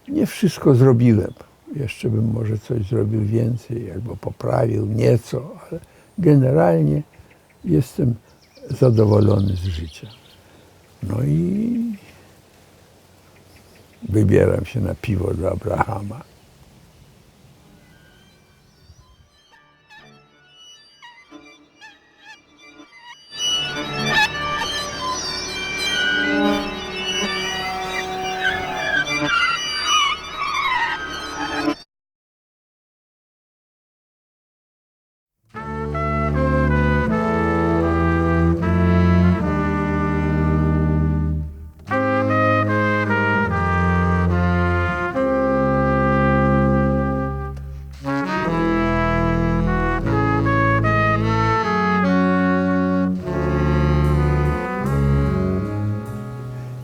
Nie wszystko zrobiłem. Jeszcze bym może coś zrobił więcej, albo poprawił nieco, ale generalnie jestem zadowolony z życia. No i wybieram się na piwo do Abrahama.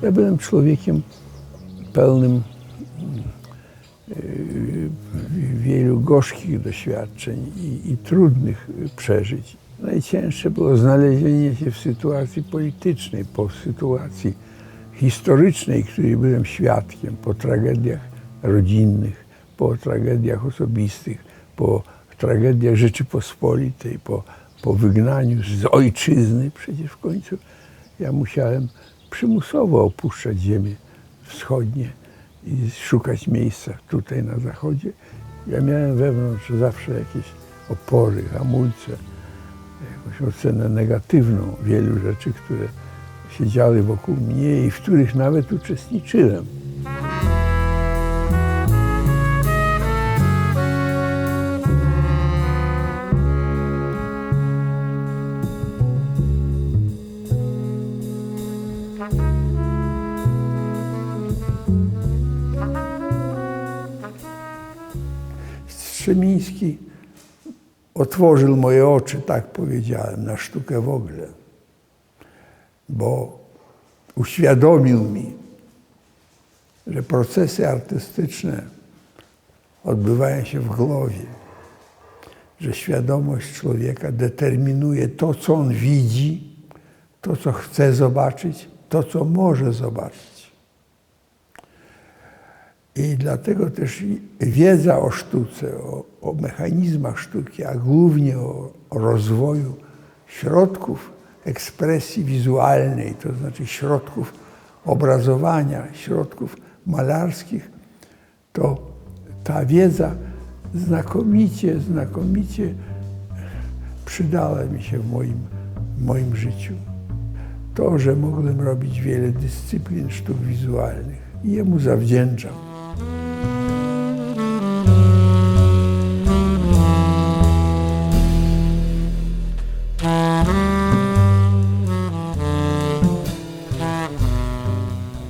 Ja byłem człowiekiem pełnym wielu gorzkich doświadczeń i trudnych przeżyć. Najcięższe było znalezienie się w sytuacji politycznej, po sytuacji historycznej, której byłem świadkiem, po tragediach rodzinnych, po tragediach osobistych, po tragediach Rzeczypospolitej, po wygnaniu z ojczyzny. Przecież w końcu ja musiałem przymusowo opuszczać ziemię wschodnie i szukać miejsca tutaj na zachodzie. Ja miałem wewnątrz zawsze jakieś opory, hamulce, jakąś ocenę negatywną wielu rzeczy, które się działy wokół mnie i w których nawet uczestniczyłem. Strzemiński otworzył moje oczy, tak powiedziałem, na sztukę w ogóle, bo uświadomił mi, że procesy artystyczne odbywają się w głowie, że świadomość człowieka determinuje to, co on widzi, to, co chce zobaczyć, to, co może zobaczyć. I dlatego też wiedza o sztuce, o mechanizmach sztuki, a głównie o rozwoju środków ekspresji wizualnej, to znaczy środków obrazowania, środków malarskich, to ta wiedza znakomicie przydała mi się w moim życiu. To, że mogłem robić wiele dyscyplin sztuk wizualnych i jemu zawdzięczam.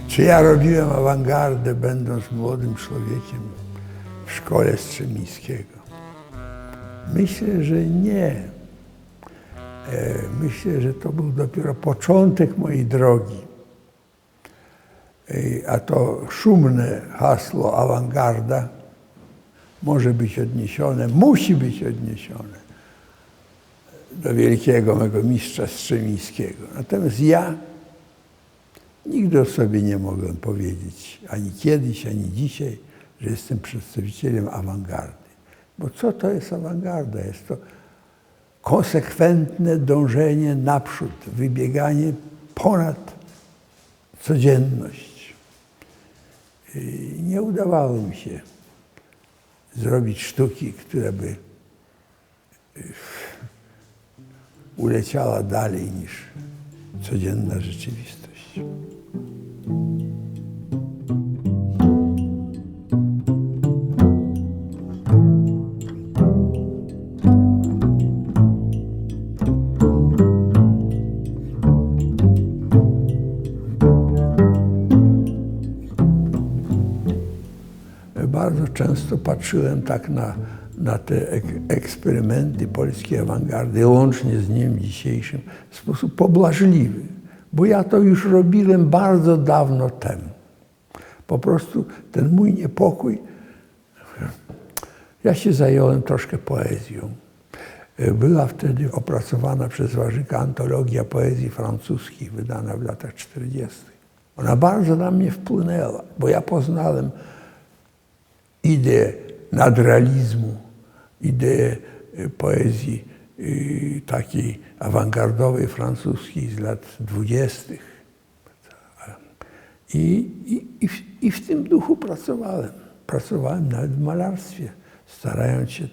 Czy ja robiłem awangardę, będąc młodym człowiekiem w szkole Strzemińskiego? Myślę, że nie. Myślę, że to był dopiero początek mojej drogi. A to szumne hasło awangarda może być odniesione, musi być odniesione do wielkiego mego mistrza Strzemińskiego. Natomiast ja nigdy o sobie nie mogłem powiedzieć, ani kiedyś, ani dzisiaj, że jestem przedstawicielem awangardy. Bo co to jest awangarda? Jest to konsekwentne dążenie naprzód, wybieganie ponad codzienność. Nie udawało mi się zrobić sztuki, która by uleciała dalej niż codzienna rzeczywistość. Bardzo często patrzyłem tak na te eksperymenty polskiej awangardy, łącznie z dniem dzisiejszym, w sposób pobłażliwy, bo ja to już robiłem bardzo dawno temu. Po prostu ten mój niepokój, ja się zająłem troszkę poezją. Była wtedy opracowana przez Warzyka antologia poezji francuskiej, wydana w latach 40. Ona bardzo na mnie wpłynęła, bo ja poznałem ideę nadrealizmu, ideę poezji takiej awangardowej francuskiej z lat 20. I w tym duchu pracowałem. Pracowałem nawet w malarstwie, starając się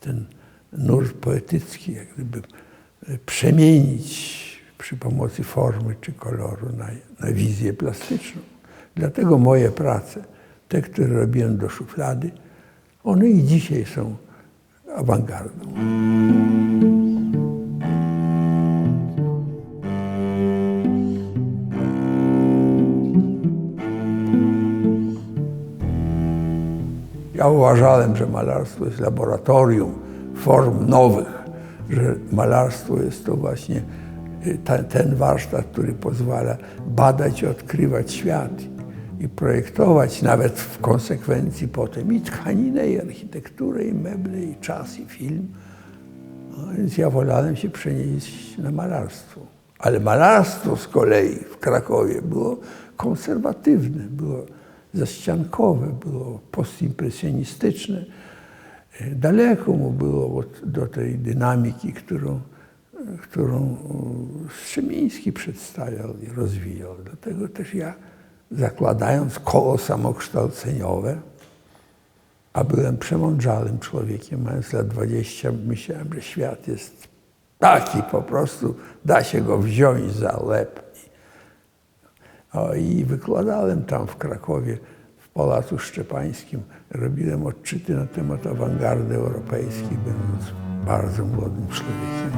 ten nurt poetycki jak gdyby przemienić przy pomocy formy czy koloru na wizję plastyczną. Dlatego moje prace, te, które robiłem do szuflady, one i dzisiaj są awangardą. Ja uważałem, że malarstwo jest laboratorium form nowych, że malarstwo jest to właśnie ten warsztat, który pozwala badać i odkrywać świat i projektować nawet w konsekwencji potem i tkaninę, i architekturę, i meble, i czas, i film. No, więc ja wolałem się przenieść na malarstwo. Ale malarstwo z kolei w Krakowie było konserwatywne, było zaściankowe, było postimpresjonistyczne. Daleko mu było do tej dynamiki, którą Strzemiński przedstawiał i rozwijał. Dlatego też ja, zakładając koło samokształceniowe, a byłem przemądrzałym człowiekiem, mając lat 20, myślałem, że świat jest taki po prostu, da się go wziąć za łeb. I wykładałem tam w Krakowie, w Pałacu Szczepańskim. Robiłem odczyty na temat awangardy europejskiej, będąc bardzo młodym człowiekiem.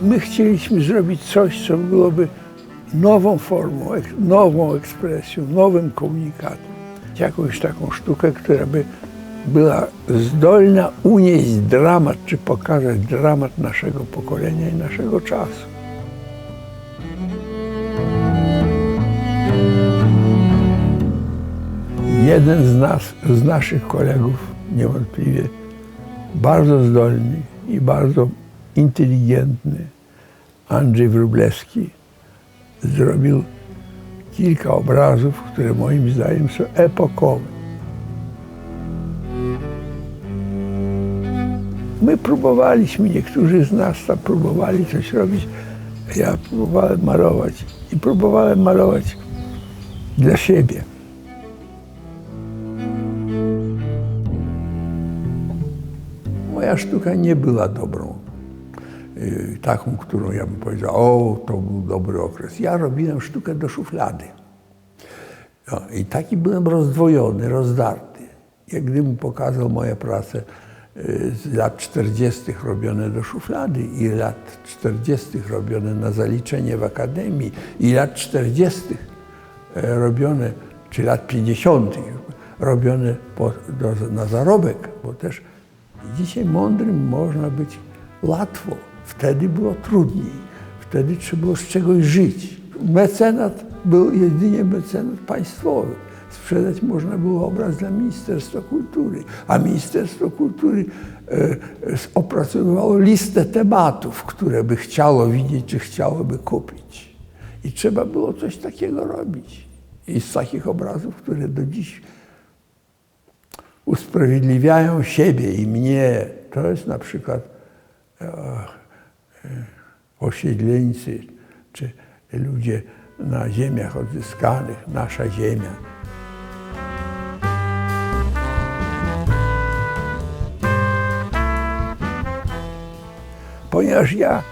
My chcieliśmy zrobić coś, co byłoby nową formą, nową ekspresją, nowym komunikatem. Jakąś taką sztukę, która by była zdolna unieść dramat, czy pokazać dramat naszego pokolenia i naszego czasu. Jeden z naszych kolegów, niewątpliwie bardzo zdolny i bardzo inteligentny, Andrzej Wróblewski, zrobił kilka obrazów, które moim zdaniem są epokowe. My próbowaliśmy, niektórzy z nas tam próbowali coś robić, ja próbowałem malować i próbowałem malować dla siebie. Moja sztuka nie była dobrą, taką, którą ja bym powiedział, o, to był dobry okres. Ja robiłem sztukę do szuflady. No, i taki byłem rozdwojony, rozdarty. Jak gdybym pokazał moje prace z lat 40. robione do szuflady i lat 40. robione na zaliczenie w akademii i lat 40. robione, czy lat 50. robione na zarobek, bo też dzisiaj mądrym można być łatwo. Wtedy było trudniej. Wtedy trzeba było z czegoś żyć. Mecenat był jedynie mecenat państwowy. Sprzedać można było obraz dla Ministerstwa Kultury, a Ministerstwo Kultury opracowywało listę tematów, które by chciało widzieć, czy chciałoby kupić. I trzeba było coś takiego robić. I z takich obrazów, które do dziś usprawiedliwiają siebie i mnie, to jest na przykład osiedleńcy, czy ludzie na ziemiach odzyskanych, nasza ziemia. Ponieważ ja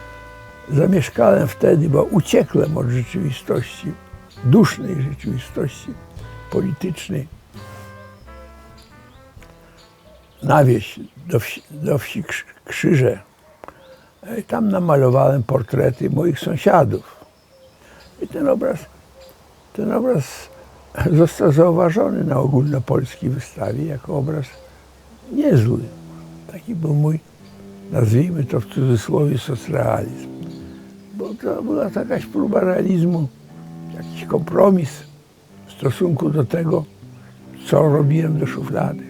zamieszkałem wtedy, bo uciekłem od rzeczywistości, dusznej rzeczywistości politycznej, na wieś, do wsi Krzyże. I tam namalowałem portrety moich sąsiadów. I ten obraz został zauważony na ogólnopolskiej wystawie jako obraz niezły. Taki był mój, nazwijmy to w cudzysłowie, socrealizm. Bo to była jakaś próba realizmu, jakiś kompromis w stosunku do tego, co robiłem do szuflady.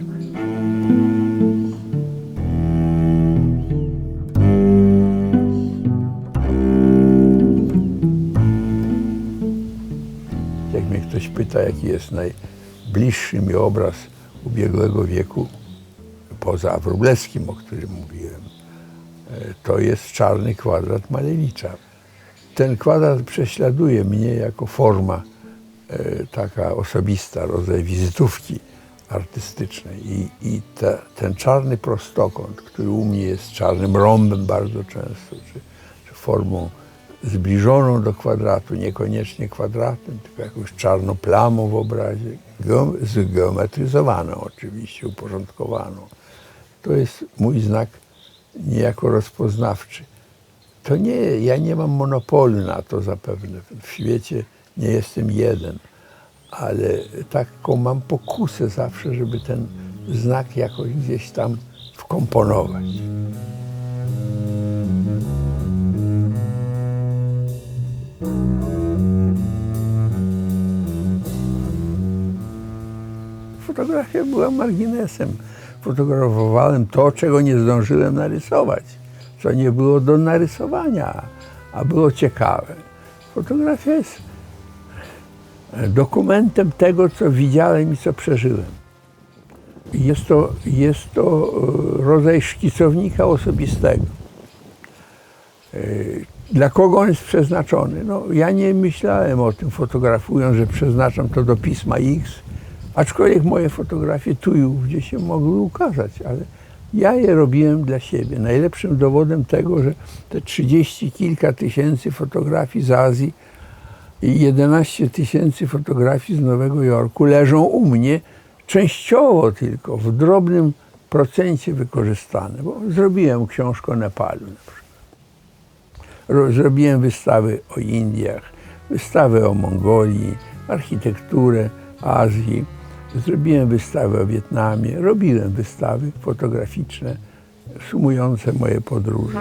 ktoś pyta, jaki jest najbliższy mi obraz ubiegłego wieku, poza Wróblewskim, o którym mówiłem, to jest Czarny kwadrat Malewicza. Ten kwadrat prześladuje mnie jako forma taka osobista, rodzaj wizytówki artystycznej. Ten czarny prostokąt, który u mnie jest czarnym rąbem bardzo często, czy formą zbliżoną do kwadratu, niekoniecznie kwadratem, tylko jakąś czarną plamą w obrazie, zgeometryzowaną oczywiście, uporządkowaną. To jest mój znak niejako rozpoznawczy. To nie, ja nie mam monopolu na to zapewne. W świecie nie jestem jeden, ale taką mam pokusę zawsze, żeby ten znak jakoś gdzieś tam wkomponować. Fotografia była marginesem. Fotografowałem to, czego nie zdążyłem narysować, co nie było do narysowania, a było ciekawe. Fotografia jest dokumentem tego, co widziałem i co przeżyłem. Jest to rodzaj szkicownika osobistego. Dla kogo on jest przeznaczony? No, ja nie myślałem o tym, fotografując, że przeznaczam to do pisma X, aczkolwiek moje fotografie tu i ówdzie się mogły ukazać, ale ja je robiłem dla siebie. Najlepszym dowodem tego, że te 30 kilka tysięcy fotografii z Azji i 11 tysięcy fotografii z Nowego Jorku leżą u mnie częściowo tylko, w drobnym procencie wykorzystane, bo zrobiłem książkę o Nepalu na przykład. Zrobiłem wystawy o Indiach, wystawy o Mongolii, architekturę Azji. Zrobiłem wystawy o Wietnamie, robiłem wystawy fotograficzne sumujące moje podróże.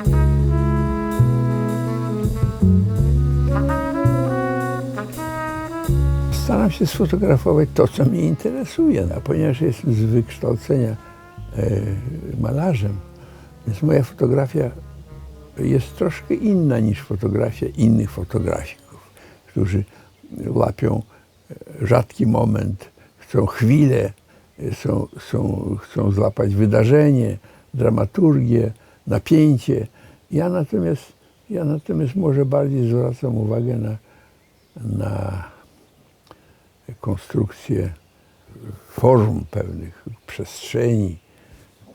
Staram się sfotografować to, co mnie interesuje, a ponieważ jestem z wykształcenia malarzem, więc moja fotografia jest troszkę inna niż fotografia innych fotografików, którzy łapią rzadki moment, chcą chwilę, chcą złapać wydarzenie, dramaturgię, napięcie. Ja natomiast może bardziej zwracam uwagę na konstrukcję form pewnych, przestrzeni,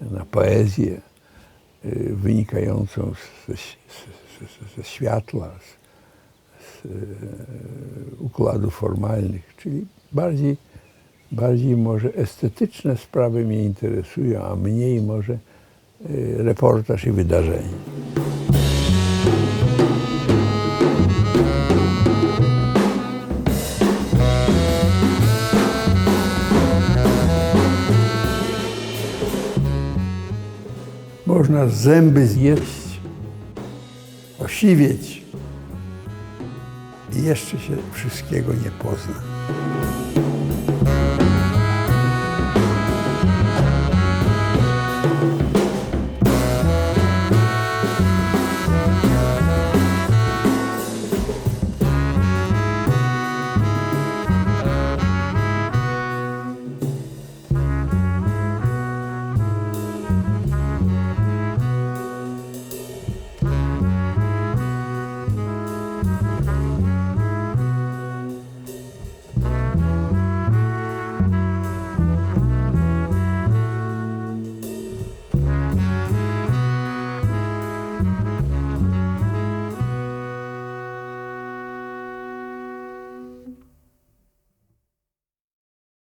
na poezję wynikającą ze światła, z układów formalnych, czyli bardziej może estetyczne sprawy mnie interesują, a mniej może reportaż i wydarzenie. Można zęby zjeść, osiwieć i jeszcze się wszystkiego nie pozna.